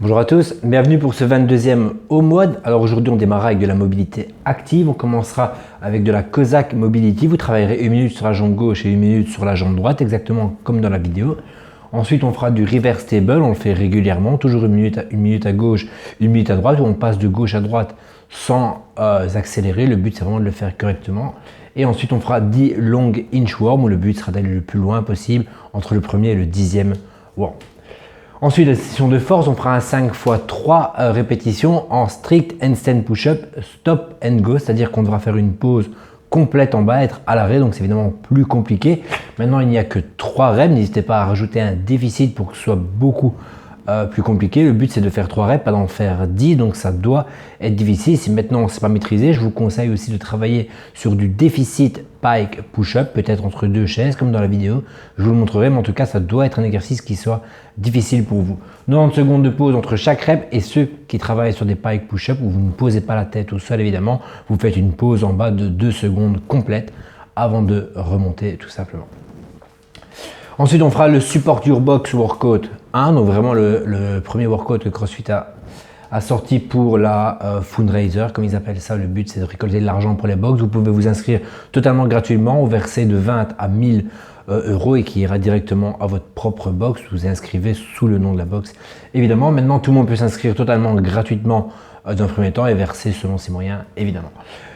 Bonjour à tous, bienvenue pour ce 22e home WOD. Alors aujourd'hui on démarrera avec de la mobilité active, on commencera avec de la Cossack Mobility. Vous travaillerez 1 minute sur la jambe gauche et 1 minute sur la jambe droite, exactement comme dans la vidéo. Ensuite on fera du reverse table, on le fait régulièrement, toujours 1 minute à gauche, 1 minute à droite, où on passe de gauche à droite sans accélérer. Le but c'est vraiment de le faire correctement. Et ensuite on fera 10 long inchworm, où le but sera d'aller le plus loin possible entre le premier et le 10e worm. Ensuite, la session de force, on fera un 5 x 3 répétitions en strict handstand push-up, stop and go, c'est-à-dire qu'on devra faire une pause complète en bas, être à l'arrêt, donc c'est évidemment plus compliqué. Maintenant, il n'y a que 3 reps, n'hésitez pas à rajouter un déficit pour que ce soit beaucoup plus compliqué. Le but c'est de faire 3 reps, pas d'en faire 10, donc ça doit être difficile. Si maintenant c'est pas maîtrisé, je vous conseille aussi de travailler sur du déficit pike push-up, peut-être entre 2 chaises comme dans la vidéo. Je vous le montrerai, mais en tout cas ça doit être un exercice qui soit difficile pour vous. 90 secondes de pause entre chaque rep, et ceux qui travaillent sur des pike push-up où vous ne posez pas la tête au sol évidemment, vous faites une pause en bas de 2 secondes complète avant de remonter tout simplement. Ensuite, on fera le support your box workout 1, donc vraiment le premier workout que CrossFit a sorti pour la fundraiser, comme ils appellent ça. Le but, c'est de récolter de l'argent pour les box. Vous pouvez vous inscrire totalement gratuitement au verset de 20 à 1000 euros et qui ira directement à votre propre box. Vous vous inscrivez sous le nom de la box. Évidemment, maintenant, tout le monde peut s'inscrire totalement gratuitement dans un premier temps et verser selon ses moyens, évidemment.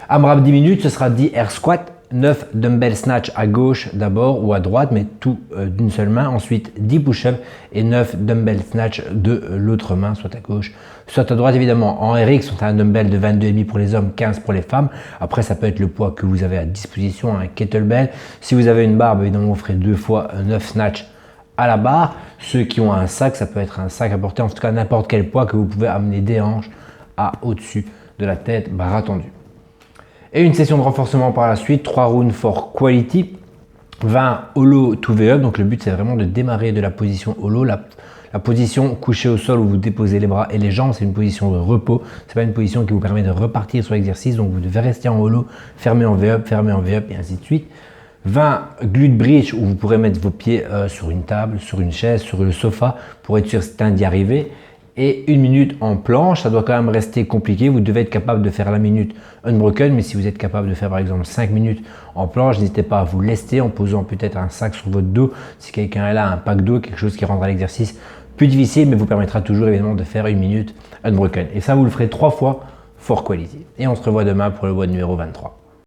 AMRAP 10 minutes, ce sera 10 air squat. 9 dumbbell snatch à gauche d'abord ou à droite, mais tout d'une seule main. Ensuite 10 push-ups et 9 dumbbell snatch de l'autre main, soit à gauche, soit à droite évidemment. En RX, on a un dumbbell de 22,5 pour les hommes, 15 pour les femmes. Après, ça peut être le poids que vous avez à disposition, un kettlebell. Si vous avez une barre, évidemment, vous ferez 2 fois 9 snatch à la barre. Ceux qui ont un sac, ça peut être un sac à porter, en tout cas n'importe quel poids que vous pouvez amener des hanches à au-dessus de la tête, bras tendus. Et une session de renforcement par la suite, 3 rounds for quality, 20 hollow to V-up. Donc le but c'est vraiment de démarrer de la position hollow, la position couchée au sol où vous déposez les bras et les jambes, c'est une position de repos, c'est pas une position qui vous permet de repartir sur l'exercice, donc vous devez rester en hollow, fermer en V-up et ainsi de suite. 20 glute bridge où vous pourrez mettre vos pieds sur une table, sur une chaise, sur le sofa pour être certain d'y arriver. Et 1 minute en planche, ça doit quand même rester compliqué. Vous devez être capable de faire la minute unbroken, mais si vous êtes capable de faire par exemple 5 minutes en planche, n'hésitez pas à vous lester en posant peut-être un sac sur votre dos. Si quelqu'un est là, un pack d'eau, quelque chose qui rendra l'exercice plus difficile, mais vous permettra toujours évidemment de faire 1 minute unbroken. Et ça, vous le ferez 3 fois for quality. Et on se revoit demain pour le WOD numéro 23.